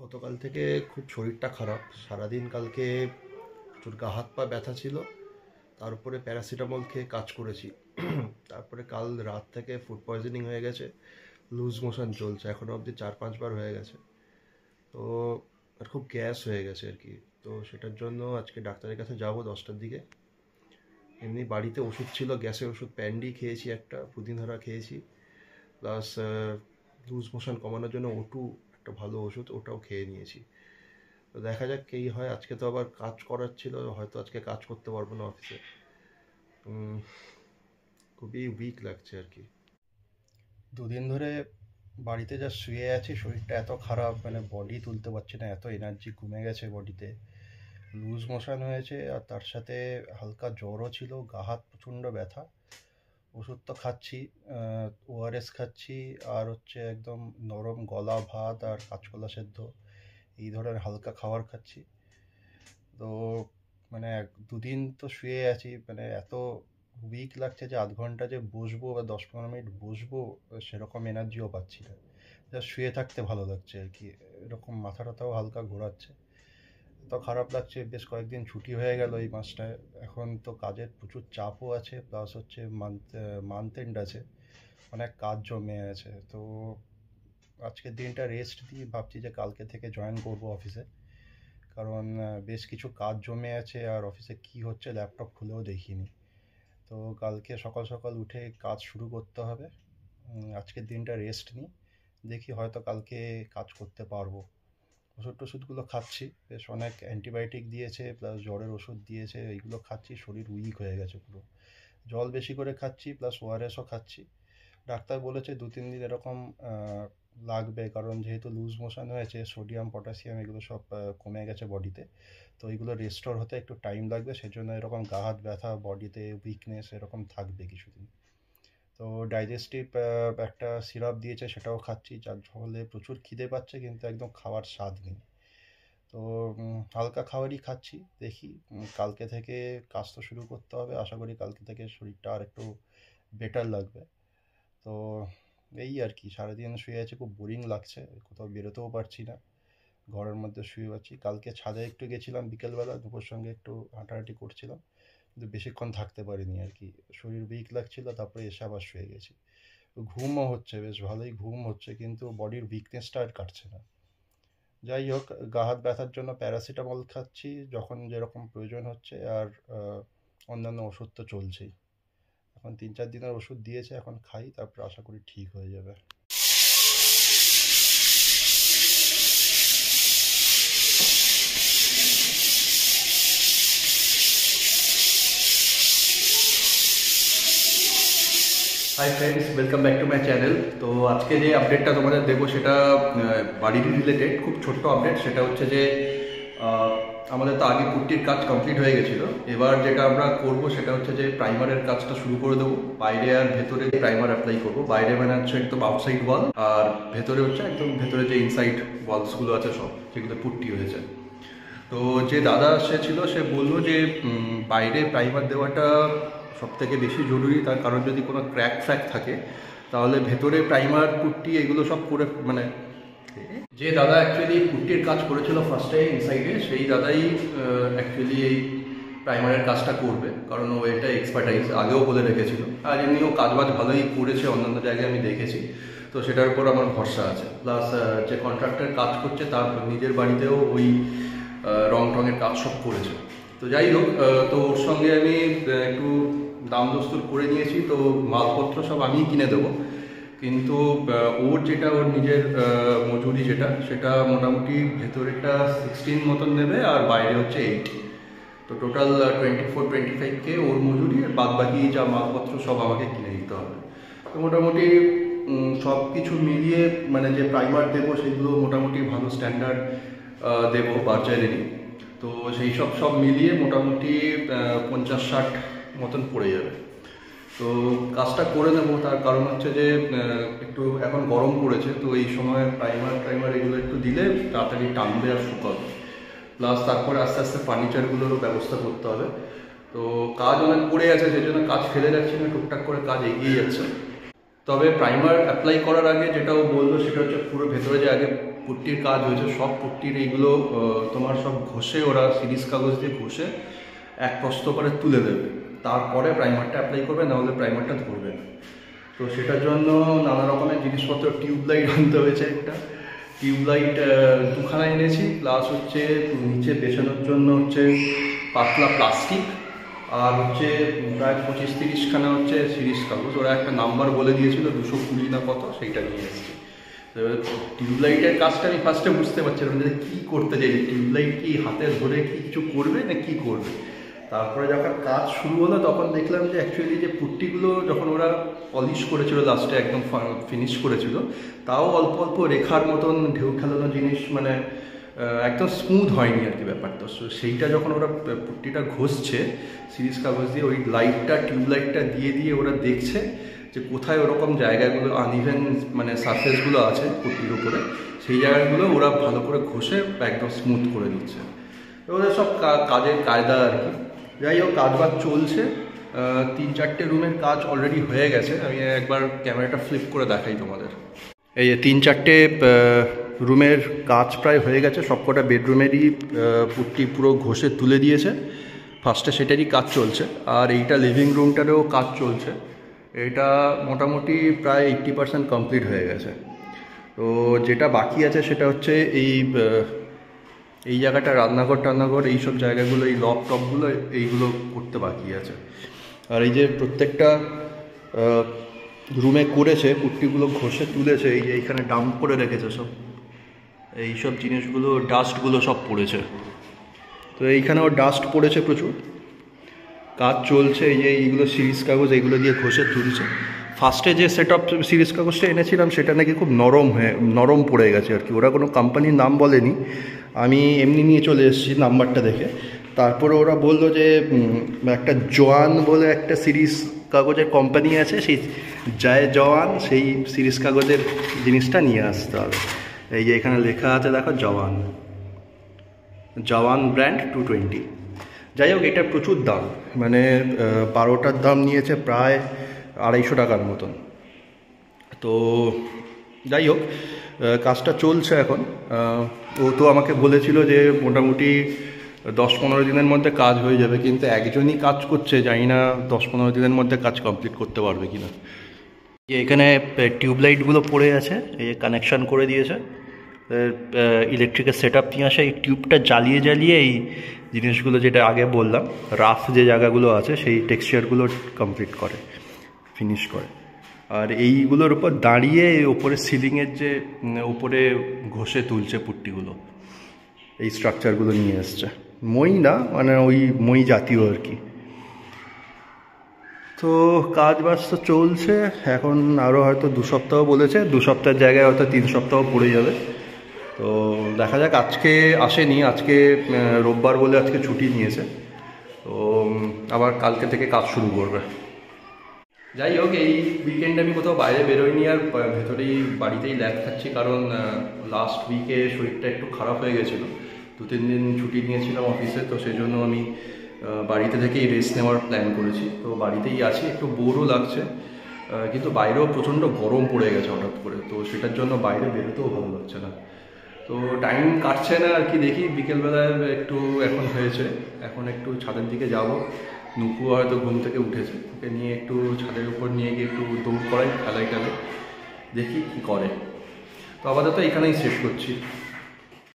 গতকাল থেকে খুব শরীরটা খারাপ। সারাদিন কালকে প্রচুর গা হাত পা ব্যথা ছিল, তার উপরে প্যারাসিটামল খেয়ে কাজ করেছি। তারপরে কাল রাত থেকে ফুড পয়জনিং হয়ে গেছে, লুজ মোশন চলছে, এখনও অবধি 4-5 বার হয়ে গেছে। তো আর খুব গ্যাস হয়ে গেছে আর কি। তো সেটার জন্য আজকে ডাক্তারের কাছে যাবো 10টার দিকে। এমনি বাড়িতে ওষুধ ছিল, গ্যাসের ওষুধ প্যান্ডি খেয়েছি, একটা পুদিনহারা খেয়েছি, প্লাস লুজ মোশন কমানোর জন্য ওটু একটা ভালো ওষুধ, ওটাও খেয়ে নিয়েছি। তো দেখা যাক কী হয়। আজকে তো আবার কাজ করার ছিল, হয়তো আজকে কাজ করতে পারবো না অফিসে। খুবই উইক লাগছে আর কি। দুদিন ধরে বাড়িতে যা শুয়ে আছি, শরীরটা এত খারাপ, মানে বডি তুলতে পারছি না, এত এনার্জি কমে গেছে বডিতে। লুজ মোশন হয়েছে, আর তার সাথে হালকা জ্বরও ছিল, গা হাত প্রচণ্ড ব্যথা। ওষুধ তো খাচ্ছি, ওআরএস খাচ্ছি, আর হচ্ছে একদম নরম গলা ভাত আর কাঁচকলা সেদ্ধ, এই ধরনের হালকা খাবার খাচ্ছি। তো মানে দুদিন তো শুয়ে আছি, মানে এত উইক লাগছে যে আধ ঘন্টা যে বসবো বা 10-15 মিনিট বসবো, সেরকম এনার্জিও পাচ্ছি না। যা শুয়ে থাকতে ভালো লাগছে আর কি। এরকম মাথা টাথাও হালকা ঘোরাচ্ছে, তো খারাপ লাগছে। বেশ কয়েকদিন ছুটি হয়ে গেল এই মাসটায়। এখন তো কাজের প্রচুর চাপও আছে, প্লাস হচ্ছে মান্থ এন্ড আছে, অনেক কাজ জমে আছে। তো আজকের দিনটা রেস্ট দিয়ে ভাবছি যে কালকে থেকে জয়েন করব অফিসে, কারণ বেশ কিছু কাজ জমে আছে, আর অফিসে কি হচ্ছে ল্যাপটপ খুলেও দেখিনি। তো কালকে সকাল সকাল উঠে কাজ শুরু করতে হবে। আজকের দিনটা রেস্ট নিই, দেখি হয়তো কালকে কাজ করতে পারবো। ওষুধ টষুধগুলো খাচ্ছি, বেশ অনেক অ্যান্টিবায়োটিক দিয়েছে, প্লাস জ্বরের ওষুধ দিয়েছে, এইগুলো খাচ্ছি। শরীর উইক হয়ে গেছে পুরো। জল বেশি করে খাচ্ছি, প্লাস ওআরএসও খাচ্ছি। ডাক্তার বলেছে 2-3 দিন এরকম লাগবে, কারণ যেহেতু লুজ মোশন হয়েছে, সোডিয়াম পটাশিয়াম এগুলো সব কমে গেছে বডিতে। তো এইগুলো রেস্টোর হতে একটু টাইম লাগবে, সেজন্য এরকম গা হাত ব্যথা, বডিতে উইকনেস এরকম থাকবে কিছুদিন। তো ডাইজেস্টিভ একটা সিরাপ দিয়েছে, সেটাও খাচ্ছি, যার ফলে প্রচুর খিদে পাচ্ছে, কিন্তু একদম খাওয়ার স্বাদ নেই। তো হালকা খাবারই খাচ্ছি। দেখি কালকে থেকে কাজ তো শুরু করতে হবে, আশা করি কালকে থেকে শরীরটা আর একটু বেটার লাগবে। তো এই আর কি, সারাদিন শুয়ে আছি, খুব বোরিং লাগছে, কোথাও বেরোতেও পারছি না, ঘরের মধ্যে শুয়ে আছি। কালকে ছাদে একটু গেছিলাম বিকেলবেলা, দুপুর সঙ্গে একটু হাঁটাহাঁটি করছিলাম, কিন্তু বেশিক্ষণ থাকতে পারিনি আর কি। শরীর উইক লাগছিল, তারপরে এসে আবার শুয়ে গেছি। ঘুমও হচ্ছে, বেশ ভালোই ঘুম হচ্ছে, কিন্তু বডির উইকনেসটা আর কাটছে না। যাই হোক, গা হাত ব্যথার জন্য প্যারাসিটামল খাচ্ছি যখন যেরকম প্রয়োজন হচ্ছে, আর অন্যান্য ওষুধ তো চলছেই। এখন 3-4 দিনের ওষুধ দিয়েছে, এখন খাই, তারপর আশা করি ঠিক হয়ে যাবে। Hi friends, welcome back to my channel. তো আজকে যে আপডেটটা তোমাদের দেবো সেটা বাড়ির রিলেটেড, খুব ছোট্ট আপডেট। সেটা হচ্ছে যে আমাদের তো আগে পুট্টির কাজ কমপ্লিট হয়ে গেছিলো। এবার যেটা আমরা করব সেটা হচ্ছে যে প্রাইমারের কাজটা শুরু করে দেবো। বাইরে আর ভেতরে প্রাইমার অ্যাপ্লাই করবো। বাইরে মানে হচ্ছে একদম আউটসাইড ওয়াল, আর ভেতরে হচ্ছে একদম ভেতরে যে ইনসাইড ওয়ালসগুলো আছে সব, যেগুলো পুট্টি হয়েছে। তো যে দাদা এসেছিল সে বললো যে বাইরে প্রাইমার দেওয়াটা সব থেকে বেশি জরুরি, তার কারণ যদি কোনো ক্র্যাক ফ্র্যাক থাকে তাহলে ভেতরে প্রাইমার পুট্টি এগুলো সব করে, মানে যে দাদা অ্যাকচুয়ালি পুট্টির কাজ করেছিল ফার্স্টে ইনসাইডে, সেই দাদাই অ্যাকচুয়ালি এই প্রাইমারের কাজটা করবে, কারণ ও এটা এক্সপার্টাইজ আগেও বলে রেখেছিল। আর এমনিও কাজবাজ ভালোই করেছে, অন্যান্য জায়গায় আমি দেখেছি, তো সেটার উপর আমার ভরসা আছে। প্লাস যে কন্ট্রাক্টর কাজ করছে তার নিজের বাড়িতেও ওই রং টঙের কাজ সব করেছে। তো যাই হোক, তো ওর সঙ্গে আমি একটু দাম দস্তুর করে নিয়েছি। তো মালপত্র সব আমিই কিনে দেবো, কিন্তু ওর যেটা ওর নিজের মজুরি যেটা, সেটা মোটামুটি ভেতরেটা 16 মতন নেবে, আর বাইরে হচ্ছে 8। তো টোটাল 24-25K ওর মজুরি, আর বাদ বাকি যা মালপত্র সব আমাকে কিনে দিতে হবে। তো মোটামুটি সব কিছু মিলিয়ে, মানে যে প্রাইমার দেবো সেগুলো মোটামুটি ভালো স্ট্যান্ডার্ড দেবো বার্জারেরই। তো সেই সব মিলিয়ে মোটামুটি 50-60 মতন পড়ে যাবে। তো কাজটা করে নেবো, তার কারণ হচ্ছে যে একটু এখন গরম পড়েছে, তো এই সময় প্রাইমার এগুলো একটু দিলে তাড়াতাড়ি টানবে আর শুকাবে। প্লাস তারপরে আস্তে আস্তে ফার্নিচারগুলোরও ব্যবস্থা করতে হবে। তো কাজ অনেক পড়ে আছে, সেই জন্য কাজ ফেলে যাচ্ছি না, টুকটাক করে কাজ এগিয়ে যাচ্ছে। তবে প্রাইমার অ্যাপ্লাই করার আগে যেটাও বললো সেটা হচ্ছে পুরো ভেতরে যে আগে পুট্টির কাজ হয়েছে, সব পুট্টির এইগুলো তোমার সব ঘষে ওরা সিরিজ কাগজ দিয়ে ঘষে এক প্রস্ত করে তুলে দেবে, তারপরে প্রাইমারটা অ্যাপ্লাই করবে, নাহলে প্রাইমারটা ধরবে না। তো সেটার জন্য নানা রকমের জিনিসপত্র, টিউবলাইট আনতে হয়েছে, একটা টিউবলাইট 2খানা এনেছি, প্লাস হচ্ছে নিচে বেছানোর জন্য হচ্ছে পাতলা প্লাস্টিক, আর হচ্ছে প্রায় 25-30খানা হচ্ছে সিরিজ কাগজ। ওরা একটা নাম্বার বলে দিয়েছিল 220 না কত, সেইটা নিয়ে এসেছি। তো টিউবলাইটের কাজটা আমি ফার্স্টে বুঝতে পারছিলাম যে কী করতে চাই, টিউবলাইট কি হাতে ধরে কি কিছু করবে না কি করবে। তারপরে যখন কাজ শুরু হলো তখন দেখলাম যে অ্যাকচুয়ালি যে পুট্টিগুলো যখন ওরা পলিশ করেছিল লাস্টে, একদম ফিনিশ করেছিল, তাও অল্প অল্প রেখার মতন ঢেউ খেলানো জিনিস, মানে একদম স্মুথ হয়নি আর কি ব্যাপারটা। সেইটা যখন ওরা পুট্টিটা ঘষছে সিরিজ কাগজ দিয়ে, ওই লাইটটা টিউবলাইটটা দিয়ে দিয়ে ওরা দেখছে যে কোথায় ওরকম জায়গাগুলো আনইভেন মানে সারফেসগুলো আছে পুট্টির উপরে, সেই জায়গাগুলো ওরা ভালো করে ঘষে একদম স্মুথ করে দিচ্ছে। তো ওদের সব কাজের কায়দা আর কি। যাই হোক, কাজবাজ চলছে। 3-4টে রুমের কাজ অলরেডি হয়ে গেছে। আমি একবার ক্যামেরাটা ফ্লিপ করে দেখাই তোমাদের। এই যে 3-4টে রুমের কাজ প্রায় হয়ে গেছে, সবকটা বেডরুমেরই পুট্টি পুরো ঘষে তুলে দিয়েছে, ফার্স্টে সেটারই কাজ চলছে। আর এইটা লিভিং রুমটারও কাজ চলছে, এটা মোটামুটি প্রায় 80% কমপ্লিট হয়ে গেছে। তো যেটা বাকি আছে সেটা হচ্ছে এই জায়গাটা রান্নাঘর এইসব জায়গাগুলো, এই লক টপগুলো, এইগুলো করতে বাকি আছে। আর এই যে প্রত্যেকটা রুমে করেছে, পুট্টিগুলো ঘষে তুলেছে, এই যে এইখানে ডাম্প করে রেখেছে সব, এইসব জিনিসগুলো ডাস্টগুলো সব পড়েছে। তো এইখানেও ডাস্ট পড়েছে প্রচুর, কাজ চলছে। এই যে এইগুলো সিরিজ কাগজ, এইগুলো দিয়ে ঘষে তুলছে। ফার্স্টে যে সেট আপ সিরিজ কাগজটা এনেছিলাম সেটা নাকি খুব নরম পড়ে গেছে আর কি। ওরা কোনো কোম্পানির নাম বলেনি, আমি এমনি নিয়ে চলে এসেছি নাম্বারটা দেখে। তারপরে ওরা বললো যে একটা জোয়ান বলে একটা সিরিজ কাগজের কোম্পানি আছে, সেই জওয়ান, সেই সিরিজ কাগজের জিনিসটা নিয়ে আসতে হবে। এই যে এখানে লেখা আছে দেখো, জওয়ান ব্র্যান্ড 220। যাই হোক, এটা প্রচুর দাম, মানে 12টার দাম নিয়েছে প্রায় 250 টাকার মতন। তো যাই হোক, কাজটা চলছে এখন। ও তো আমাকে বলেছিল যে মোটামুটি 10-15 দিনের মধ্যে কাজ হয়ে যাবে, কিন্তু একজনই কাজ করছে, জানি না 10-15 দিনের মধ্যে কাজ কমপ্লিট করতে পারবে কিনা। এখানে টিউবলাইটগুলো পড়ে আছে, এই কানেকশান করে দিয়েছে, ইলেকট্রিকের সেট আপ নিয়ে আসে, এই টিউবটা জ্বালিয়ে এই জিনিসগুলো, যেটা আগে বললাম রাফ যে জায়গাগুলো আছে সেই টেক্সচারগুলো কমপ্লিট করে, ফিনিশ করে। আর এইগুলোর উপর দাঁড়িয়ে ওপরে সিলিংয়ের যে ওপরে ঘষে তুলছে পুট্টিগুলো, এই স্ট্রাকচারগুলো নিয়ে এসছে। মই না, মানে ওই মই জাতীয় আর কি। তো কাজ বাজ তো চলছে এখন, আরও হয়তো 2 সপ্তাহ বলেছে, 2 সপ্তাহের জায়গায় হয়তো 3 সপ্তাহ পড়ে যাবে। তো দেখা যাক। আজকে আসেনি, আজকে রোববার বলে আজকে ছুটি নিয়েছে, তো আবার কালকে থেকে কাজ শুরু করবে। যাই হোক, এই উইকেন্ডে আমি কোথাও বাইরে বেরোইনি, আর ভেতরেই বাড়িতেই ল্যাব খাচ্ছি, কারণ লাস্ট উইকে শরীরটা একটু খারাপ হয়ে গেছিলো। 2-3 দিন ছুটি নিয়েছিলাম অফিসে, তো সেই জন্য আমি বাড়িতে থেকেই রেস্ট নেওয়ার প্ল্যান করেছি। তো বাড়িতেই আছি, একটু বোরও লাগছে, কিন্তু বাইরেও প্রচণ্ড গরম পড়ে গেছে হঠাৎ করে, তো সেটার জন্য বাইরে বেরোতেও ভালো লাগছে না। তো টাইম কাটছে না আর কি। দেখি বিকেলবেলায় একটু এখন হয়েছে, এখন একটু ছাদের দিকে যাব। নুপু হয়তো ঘুম থেকে উঠেছে, ওকে নিয়ে একটু ছাদের উপর নিয়ে গিয়ে একটু দৌড় করাই, খেলাই দেখি কি করে। তো আপাতত এখানেই শেষ করছি।